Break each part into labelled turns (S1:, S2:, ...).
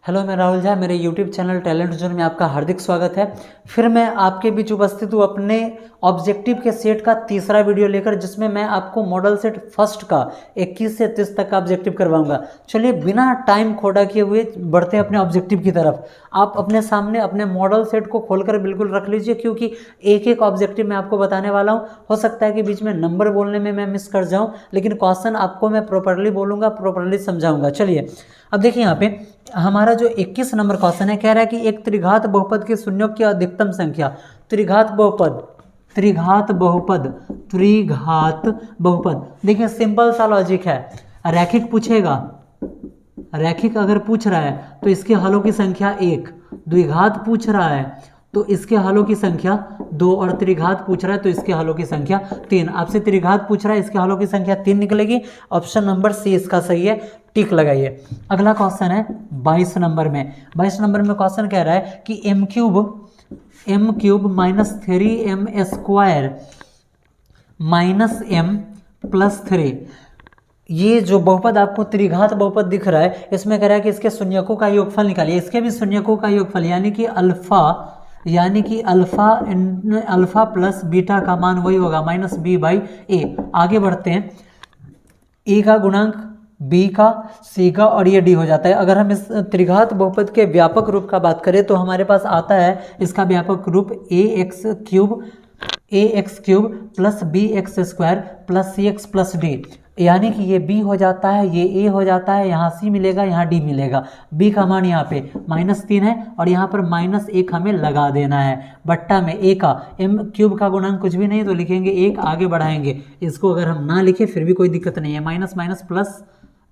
S1: Hello, मैं राहुल झा। मेरे YouTube channel talent zone में आपका हार्दिक स्वागत है। फिर मैं आपके बीच उपस्थित हूँ अपने ऑब्जेक्टिव के सेट का तीसरा वीडियो लेकर, जिसमें मैं आपको मॉडल सेट फर्स्ट का 21 से 30 तक का ऑब्जेक्टिव करवाऊंगा। चलिए बिना टाइम खोटा किए हुए बढ़ते हैं अपने ऑब्जेक्टिव की तरफ। आप अपने सामने अपने मॉडल सेट को खोलकर बिल्कुल रख लीजिए, क्योंकि एक एक ऑब्जेक्टिव मैं आपको बताने वाला हूँ। हो सकता है कि बीच में नंबर बोलने में मैं मिस कर जाऊँ, लेकिन क्वेश्चन आपको मैं प्रॉपरली बोलूँगा, प्रॉपरली समझाऊंगा। चलिए अब देखिए, यहाँ पे हमारा जो 21 नंबर क्वेश्चन है, कह रहा है कि एक त्रिघात बहुपद के शून्यों की अधिकतम संख्या। त्रिघात बहुपद, त्रिघात बहुपद, त्रिघात बहुपद। देखिए सिंपल सा लॉजिक है। रैखिक पूछेगा, रैखिक अगर पूछ रहा है तो इसके हलों की संख्या 1। द्विघात पूछ रहा है तो इसके हलों की संख्या 2, और त्रिघात पूछ रहा है तो इसके हलों की संख्या 3। आपसे त्रिघात पूछ रहा है, इसके हलों की संख्या 3 निकलेगी। ऑप्शन नंबर सी इसका सही है, टिक लगाइए। अगला क्वेश्चन है 22 नंबर में। 22 नंबर में क्वेश्चन कह रहा है कि m cube minus 3m square minus m plus 3। ये जो बहुपद आपको त्रिघात बहुपद दिख रहा है, इसमें कह रहा है कि इसके शून्यकों का योगफल निकालिए। इसके भी शून्यकों का योगफल यानी कि अल्फा प्लस बीटा का मान वही होगा माइनस बी बाई ए। आगे बढ़ते हैं। ए का गुणांक बी का, सी का, और ये डी हो जाता है। अगर हम इस त्रिघात बहुपद के व्यापक रूप का बात करें तो हमारे पास आता है इसका व्यापक रूप a x cube plus b x square plus c x plus d. यानी कि ये b हो जाता है, ये a हो जाता है, यहाँ c मिलेगा, यहाँ d मिलेगा। b का मान यहाँ पे -3 है और यहाँ पर -1 हमें लगा देना है। बट्टा में a का, m क्यूब का गुणांक कुछ भी नहीं तो लिखेंगे 1, आगे बढ़ाएंगे। इसको अगर हम ना लिखे फिर भी कोई दिक्कत नहीं है। माइनस माइनस प्लस,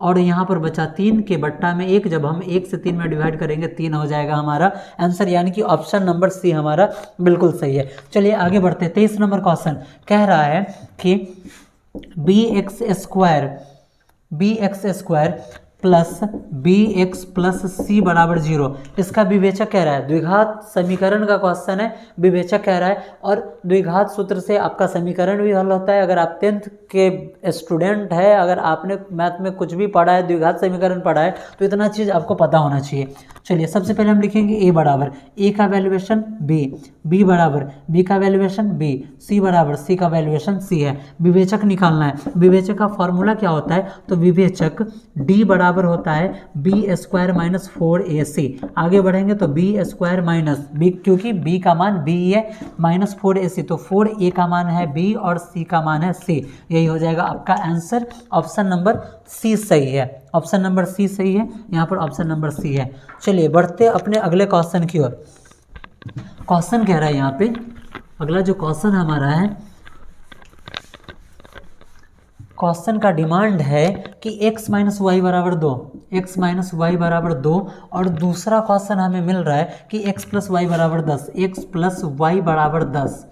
S1: और यहाँ पर बचा 3 के बट्टा में 1। जब हम 1 से 3 में डिवाइड करेंगे 3 हो जाएगा हमारा आंसर। यानी कि ऑप्शन नंबर सी हमारा बिल्कुल सही है। चलिए आगे बढ़ते हैं। 23 नंबर क्वेश्चन कह रहा है कि b x square plus b x plus c बराबर 0। इसका विवेचक कह रहा है, द्विघात समीकरण का क्वेश्चन है, विवेचक कह रहा है। और द्विघात सूत्र से आपका समीकरण भी हल होता है। अगर आप 10th के स्टूडेंट है, अगर आपने मैथ में कुछ भी पढ़ा है, द्विघात समीकरण पढ़ा है, तो इतना चीज़ आपको पता होना चाहिए। चलिए सबसे पहले हम लिखेंगे ए बराबर ए का वैल्यूएशन बी बराबर बी का वैल्यूएशन बी, सी बराबर सी का वैल्यूएशन सी है। विवेचक निकालना है। विवेचक का फॉर्मूला क्या होता है? तो विवेचक डी बराबर होता है बी स्क्वायर माइनस 4ac। आगे बढ़ेंगे तो बी स्क्वायर माइनस बी, क्योंकि बी का मान बी है, माइनस 4ac, तो 4a का मान है बी और c का मान है c। यही हो जाएगा आपका आंसर। ऑप्शन नंबर सी सही है, ऑप्शन नंबर सी सही है। यहाँ पर ऑप्शन नंबर सी है। चलिए बढ़ते अपने अगले क्वेश्चन की ओर। क्वेश्चन कह रहा है यहाँ पे, अगला जो क्वेश्चन हमारा है, क्वेश्चन का डिमांड है कि x माइनस वाई बराबर 2, x माइनस वाई बराबर 2, और दूसरा क्वेश्चन हमें मिल रहा है कि x प्लस वाई बराबर 10, x प्लस वाई बराबर 10।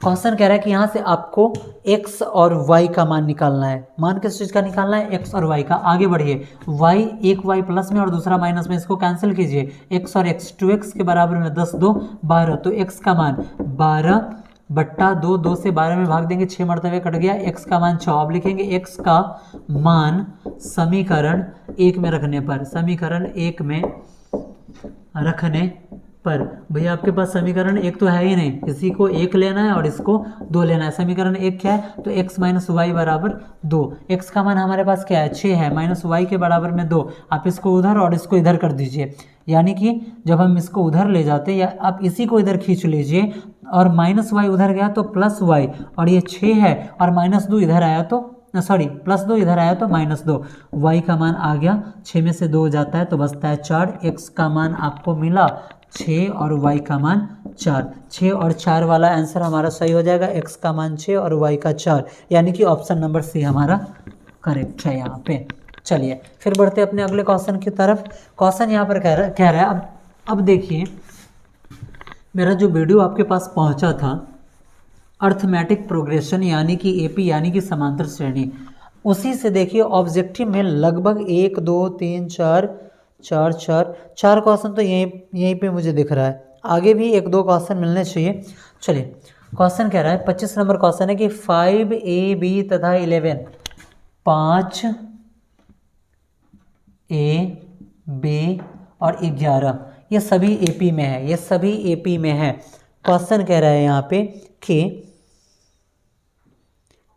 S1: क्वेश्चन कह रहा है कि यहाँ से आपको x और y का मान निकालना है। मान किस चीज़ का निकालना है? x और y का। आगे बढ़िए। y, एक y प्लस में और दूसरा माइनस में, इसको कैंसिल कीजिए। x और x, 2x के बराबर में 10 2 12, तो x का मान 12 बट्टा 2, 2 से 12 में भाग देंगे, 6 मरतबे कट गया। x का मान 6। अब लिखेंगे x का मान समीकरण 1 में रखने पर, समीकरण 1 में रखने पर। भैया आपके पास समीकरण 1 तो है ही नहीं, इसी को 1 लेना है और इसको 2 लेना है। समीकरण 1 क्या है? तो x माइनस वाई बराबर 2। x का मान हमारे पास क्या है? 6 है, माइनस वाई के बराबर में 2। आप इसको उधर और इसको इधर कर दीजिए। यानी कि जब हम इसको उधर ले जाते हैं, या आप इसी को इधर खींच लीजिए, और माइनस वाई उधर गया तो प्लस वाई, और ये 6 है, और माइनस 2 इधर आया तो प्लस 2 इधर आया तो माइनस 2। y का मान आ गया, 6 में से 2 हो जाता है तो बचता है 4। x का मान आपको मिला 6 और y का मान 4। 6 और 4 वाला आंसर हमारा सही हो जाएगा। x का मान 6 और y का 4, यानी कि ऑप्शन नंबर सी हमारा करेक्ट है यहाँ पे। चलिए फिर बढ़ते अपने अगले क्वेश्चन की तरफ। क्वेश्चन यहाँ पर कह रहा है अब देखिए, मेरा जो वीडियो आपके पास पहुँचा था, अर्थमेटिक प्रोग्रेशन यानी कि एपी यानी कि समांतर श्रेणी, उसी से देखिए ऑब्जेक्टिव में लगभग 1 2 3 4 क्वेश्चन तो यहीं पे मुझे दिख रहा है। आगे भी 1 2 क्वेश्चन मिलने चाहिए। चलिए क्वेश्चन कह रहा है, 25 नंबर क्वेश्चन है कि 5ab तथा 11, 5a b और 11 ये सभी एपी में है, ये सभी एपी में है। क्वेश्चन कह रहा है यहाँ पे कि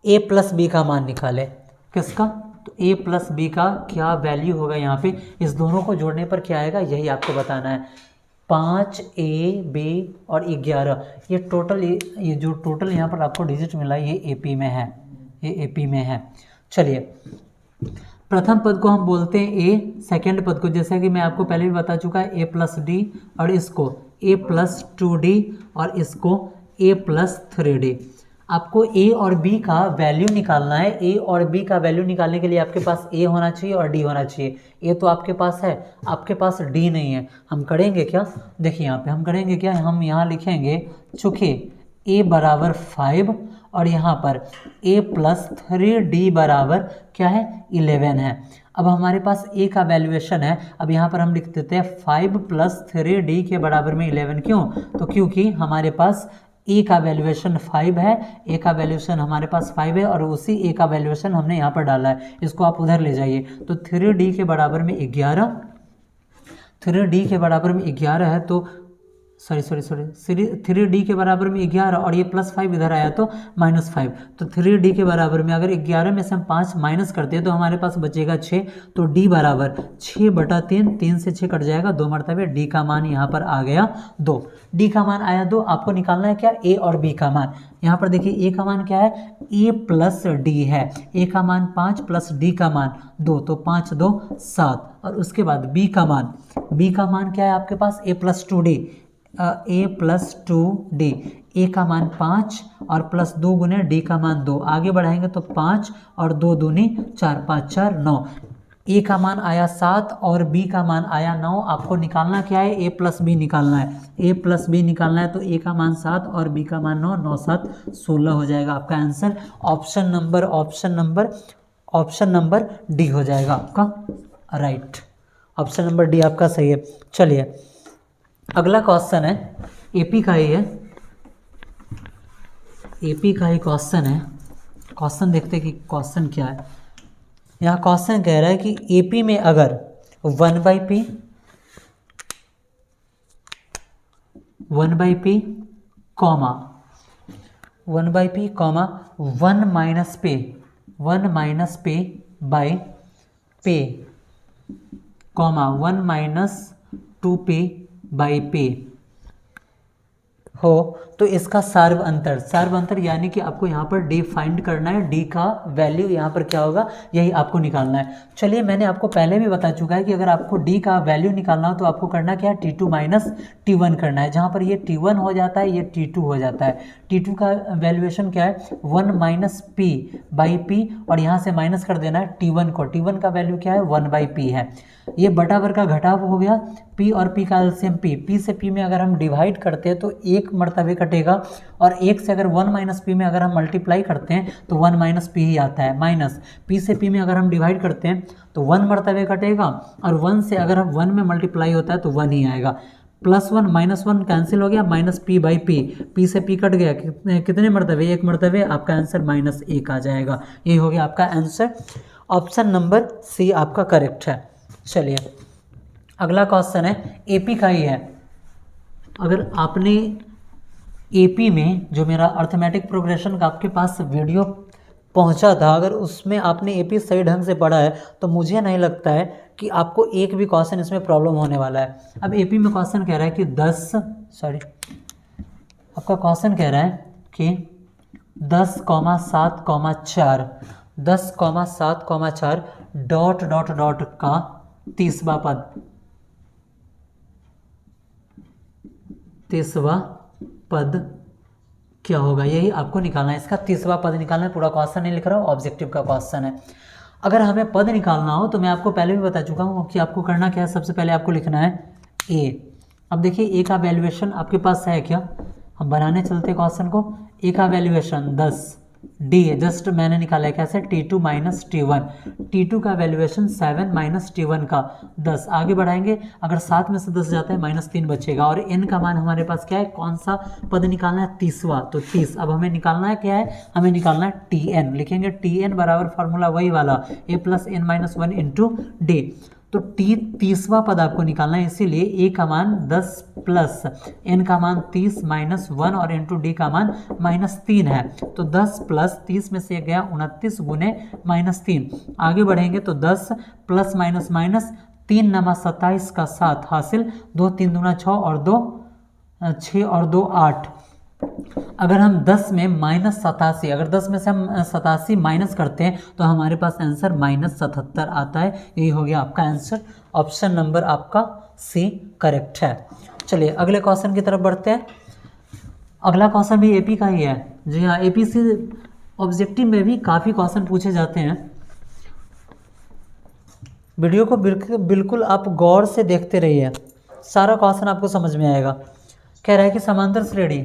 S1: a प्लस बी का मान निकाले। किसका? तो a प्लस बी का क्या वैल्यू होगा यहाँ पे, इस दोनों को जोड़ने पर क्या आएगा यही आपको बताना है। 5 a b और 11 ये टोटल, ये जो टोटल यहाँ पर आपको डिजिट मिला ये एपी में है, ये एपी में है। चलिए प्रथम पद को हम बोलते हैं a, सेकेंड पद को जैसा कि मैं आपको पहले भी बता चुका है a प्लस डी, और इसको a प्लस 2d और इसको a प्लस 3d। आपको a और b का वैल्यू निकालना है। a और b का वैल्यू निकालने के लिए आपके पास a होना चाहिए और d होना चाहिए। a तो आपके पास है, आपके पास d नहीं है। हम करेंगे क्या, देखिए यहाँ पे हम करेंगे क्या, हम यहाँ लिखेंगे चूँकि a बराबर 5 और यहाँ पर a प्लस 3d बराबर क्या है 11 है। अब हमारे पास a का वैल्यूएशन है, अब यहाँ पर हम लिख देते हैं 5 प्लस 3d के बराबर में 11। क्यों? तो क्योंकि हमारे पास a का वैल्यूएशन 5 है, a का वैल्यूएशन हमारे पास 5 है और उसी a का वैल्यूएशन हमने यहाँ पर डाला है। इसको आप उधर ले जाइए, तो 3d के बराबर में 11, 3d के बराबर में 11 है, तो सॉरी 3d के बराबर में 11 और ये प्लस 5 इधर आया तो -5। तो 3d के बराबर में अगर 11 में से हम 5 माइनस करते हैं तो हमारे पास बचेगा 6। तो d बराबर 6/3, 3 से 6 कट जाएगा, 2 मरतबे d का मान यहाँ पर आ गया 2। d का मान आया 2। आपको निकालना है क्या, a और b का मान। यहाँ पर देखिए a का मान क्या है, a प्लस d है, a का मान 5 प्लस d का मान 2, तो 5 2 7। और उसके बाद b का मान क्या है आपके पास, a plus 2d, a plus 2d, a का मान 5 और प्लस 2 गुने d का मान 2। आगे बढ़ाएंगे तो 5 और 2 दूनी 4, 5 4 9। a का मान आया 7 और b का मान आया 9। आपको निकालना क्या है, a प्लस b निकालना है, a प्लस b निकालना है। तो a का मान 7 और b का मान 9, 9 7 16 हो जाएगा आपका आंसर। ऑप्शन नंबर डी हो जाएगा आपका राइट। ऑप्शन नंबर डी आपका सही है। चलिए अगला क्वेश्चन है, एपी का ही है, एपी का ही क्वेश्चन है। क्वेश्चन देखते हैं कि क्वेश्चन क्या है। यहाँ क्वेश्चन कह रहा है कि एपी में अगर 1/p comma 1/p comma 1 minus पे बाई पे कॉमा 1 - 2p बाई पे हो तो इसका सार्व अंतर यानी कि आपको यहाँ पर डी फाइंड करना है। डी का वैल्यू यहाँ पर क्या होगा यही आपको निकालना है। चलिए मैंने आपको पहले भी बता चुका है कि अगर आपको डी का वैल्यू निकालना हो तो आपको करना क्या है, T2 माइनस T1 करना है। जहाँ पर ये T1 हो जाता है, ये T2 हो जाता है। T2 का वैल्यूएशन क्या है, 1 माइनस p बाई p और यहाँ से माइनस कर देना है T1 को। T1 का वैल्यू क्या है, 1/p है। ये बटाबर का घटाव हो गया, p और p का एलसीएम p से p में अगर हम डिवाइड करते हैं तो 1 मरतबे कटेगा और 1 से अगर 1 माइनस p में अगर हम मल्टीप्लाई करते हैं तो 1 माइनस p ही आता है। माइनस p से p में अगर हम डिवाइड करते हैं तो 1 मरतबे कटेगा और 1 से अगर हम 1 में मल्टीप्लाई होता है तो 1 ही आएगा। +1 -1 कैंसिल हो गया, माइनस p बाई p से p कट गया, कितने मरतबे, 1 मरतबे। आपका आंसर -1 आ जाएगा। ये हो गया आपका आंसर। ऑप्शन नंबर सी आपका करेक्ट है। चलिए अगला क्वेश्चन है, एपी का ही है। अगर आपने एपी में जो मेरा अर्थमेटिक प्रोग्रेशन का आपके पास वीडियो पहुंचा था, अगर उसमें आपने एपी सही ढंग से पढ़ा है तो मुझे नहीं लगता है कि आपको एक भी क्वेश्चन इसमें प्रॉब्लम होने वाला है। अब एपी में क्वेश्चन कह रहा है कि आपका क्वेश्चन कह रहा है कि 10,7,4 10,7,4 डॉट डॉट डॉट का 30वां पद क्या होगा, यही आपको निकालना है। इसका 30वां पद निकालना है। पूरा क्वेश्चन नहीं लिख रहा हूँ, ऑब्जेक्टिव का क्वेश्चन है। अगर हमें पद निकालना हो तो मैं आपको पहले भी बता चुका हूँ कि आपको करना क्या है। सबसे पहले आपको लिखना है a। अब देखिए a का वैल्यूएशन आपके पास है क्या, हम बनाने चलते क्वेश्चन को। a का वैल्यूएशन 10, d जस्ट मैंने निकाला है कैसे, T2 माइनस T1। T2 का वैल्यूएशन 7 माइनस T1 का 10। आगे बढ़ाएंगे, अगर 7 में से 10 जाता है -3 बचेगा और n का मान हमारे पास क्या है, कौन सा पद निकालना है, 30वां। तो 30 अब हमें निकालना है क्या है, हमें निकालना है Tn। लिखेंगे Tn बराबर फार्मूला वही वाला a + n - 1 × d। तो टी 30वां पद आपको निकालना है, इसीलिए ए का मान 10 प्लस एन का मान 30 माइनस 1 और इंटू डी का मान -3 है। तो 10 प्लस 30 में से गया 29 गुने -3। आगे बढ़ेंगे तो 10 प्लस माइनस माइनस 3 नमा 27 का 7 हासिल 2 3 दूना 6 और 2 6 और 2 8। अगर हम 10 में -87, अगर 10 में से हम 87 माइनस करते हैं तो हमारे पास आंसर -77 आता है। यही हो गया आपका आंसर। ऑप्शन नंबर आपका सी करेक्ट है। चलिए अगले क्वेश्चन की तरफ बढ़ते हैं। अगला क्वेश्चन भी एपी का ही है। जी हाँ, एपी से ऑब्जेक्टिव में भी काफ़ी क्वेश्चन पूछे जाते हैं। वीडियो को बिल्कुल आप गौर से देखते रहिए, सारा क्वेश्चन आपको समझ में आएगा। कह रहा है कि समांतर श्रेणी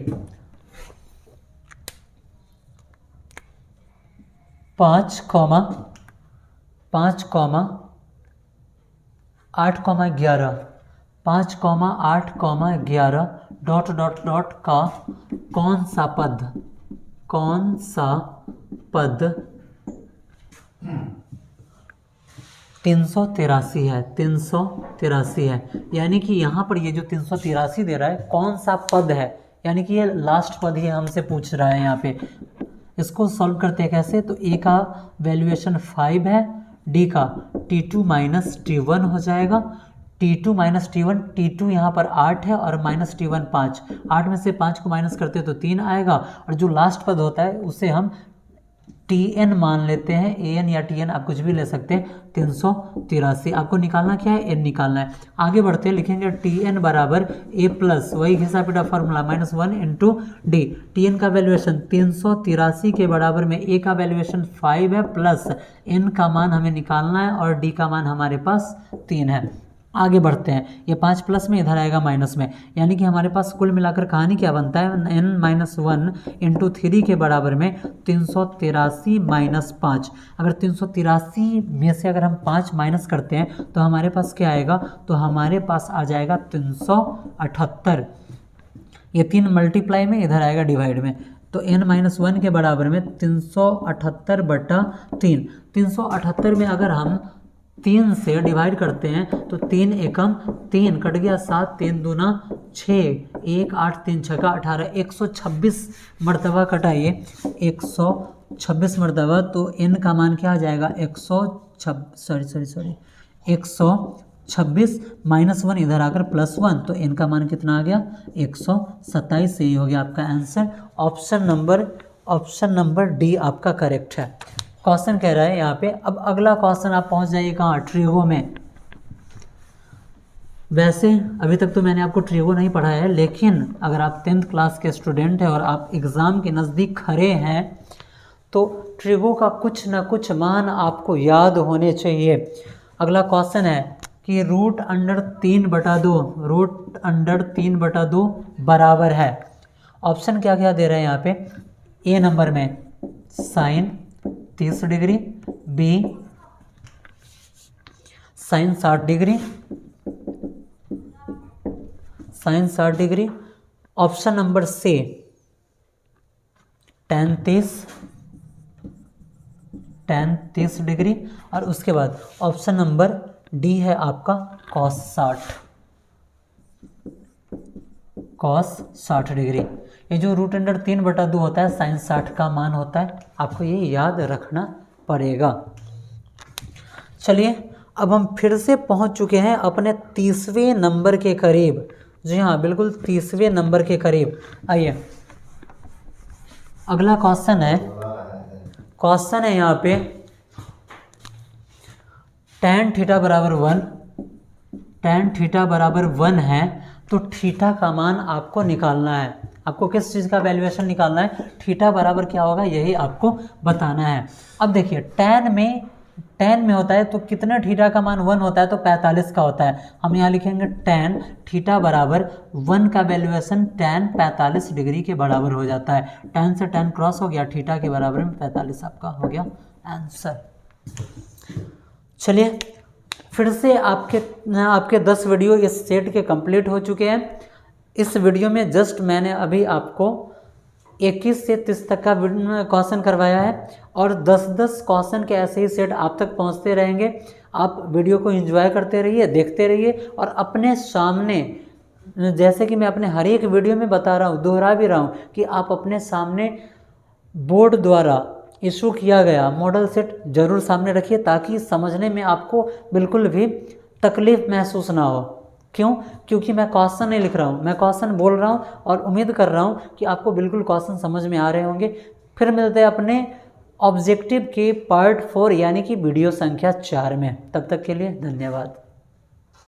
S1: 5, 8,11 डॉट डॉट डॉट का कौन सा पद 383 है। 383 है, यानी कि यहाँ पर ये जो 383 दे रहा है कौन सा पद है, यानी कि ये लास्ट पद ही हमसे पूछ रहा है यहाँ पे। इसको सॉल्व करते हैं कैसे, तो ए का वैल्यूएशन 5 है, डी का T2 माइनस T1 हो जाएगा। T2 माइनस T1, T2 यहाँ पर 8 है और माइनस T1 5। 8 में से 5 को माइनस करते हैं तो 3 आएगा, और जो लास्ट पद होता है उसे हम Tn मान लेते हैं, An या Tn आप कुछ भी ले सकते हैं। 383 आपको निकालना क्या है, n निकालना है। आगे बढ़ते हैं, लिखेंगे Tn बराबर a प्लस वही घिसा पिटा फॉर्मूला -1 इंटू डी। Tn का वैल्यूएशन 383 के बराबर में a का वैल्यूएशन 5 है प्लस n का मान हमें निकालना है और d का मान हमारे पास 3 है। आगे बढ़ते हैं, ये 5 प्लस में इधर आएगा माइनस में, यानी कि हमारे पास कुल मिलाकर कहानी क्या बनता है, n-1 इंटू 3 के बराबर में 383 माइनस 5। अगर 383 में से अगर हम 5 माइनस करते हैं तो हमारे पास क्या आएगा, तो हमारे पास आ जाएगा 378। ये 3 मल्टीप्लाई में, इधर आएगा डिवाइड में, तो n-1 के बराबर में 378 बटा 3। 378 में अगर हम 3 से डिवाइड करते हैं तो 3 एकम 3 कट गया 7, 3 दूना 6, 1 8 3 6 18, 126 मरतबा कटाइए, 126 मरतबा, तो n का मान क्या आ जाएगा, 126 माइनस 1 इधर आकर +1, तो n का मान कितना आ गया, 127। यही हो गया आपका आंसर। ऑप्शन नंबर डी आपका करेक्ट है। क्वेश्चन कह रहा है यहाँ पे, अब अगला क्वेश्चन आप पहुँच जाइए कहाँ, ट्रिगो में। वैसे अभी तक तो मैंने आपको ट्रिगो नहीं पढ़ाया है, लेकिन अगर आप 10th क्लास के स्टूडेंट हैं और आप एग्ज़ाम के नज़दीक खड़े हैं तो ट्रिगो का कुछ ना कुछ मान आपको याद होने चाहिए। अगला क्वेश्चन है कि √3/2 बराबर है। ऑप्शन क्या क्या दे रहे हैं यहाँ पे, ए नंबर में sine 30 degree, B sine 60 degree, option number C tan 30 degree, और उसके बाद ऑप्शन नंबर डी है आपका cos 60 डिग्री। ये जो √3/2 होता है साइन 60 का मान होता है, आपको ये याद रखना पड़ेगा। चलिए अब हम फिर से पहुंच चुके हैं अपने 30वें नंबर के करीब। जी हाँ, बिल्कुल 30वें नंबर के करीब। आइए अगला क्वेश्चन है यहाँ पे tan थीटा बराबर 1 है, तो थीटा का मान आपको निकालना है। आपको किस चीज़ का वैल्यूएशन निकालना है, थीटा बराबर क्या होगा यही आपको बताना है। अब देखिए tan में होता है तो कितना थीटा का मान 1 होता है, तो 45 का होता है। हम यहाँ लिखेंगे tan थीटा बराबर 1 का वैल्यूएशन tan 45 डिग्री के बराबर हो जाता है। tan से tan क्रॉस हो गया, थीटा के बराबर में 45 आपका हो गया आंसर। चलिए फिर से आपके 10 वीडियो इस सेट के कंप्लीट हो चुके हैं। इस वीडियो में जस्ट मैंने अभी आपको 21 से 30 तक का क्वेश्चन करवाया है, और 10-10 क्वेश्चन के ऐसे ही सेट आप तक पहुंचते रहेंगे। आप वीडियो को एंजॉय करते रहिए, देखते रहिए और अपने सामने, जैसे कि मैं अपने हर एक वीडियो में बता रहा हूँ, दोहरा भी रहा हूँ कि आप अपने सामने बोर्ड द्वारा इशू किया गया मॉडल सेट जरूर सामने रखिए, ताकि समझने में आपको बिल्कुल भी तकलीफ महसूस ना हो। क्यों? क्योंकि मैं क्वेश्चन नहीं लिख रहा हूँ, मैं क्वेश्चन बोल रहा हूँ और उम्मीद कर रहा हूँ कि आपको बिल्कुल क्वेश्चन समझ में आ रहे होंगे। फिर मिलते हैं अपने ऑब्जेक्टिव के पार्ट 4 यानी कि वीडियो संख्या 4 में। तब तक के लिए धन्यवाद।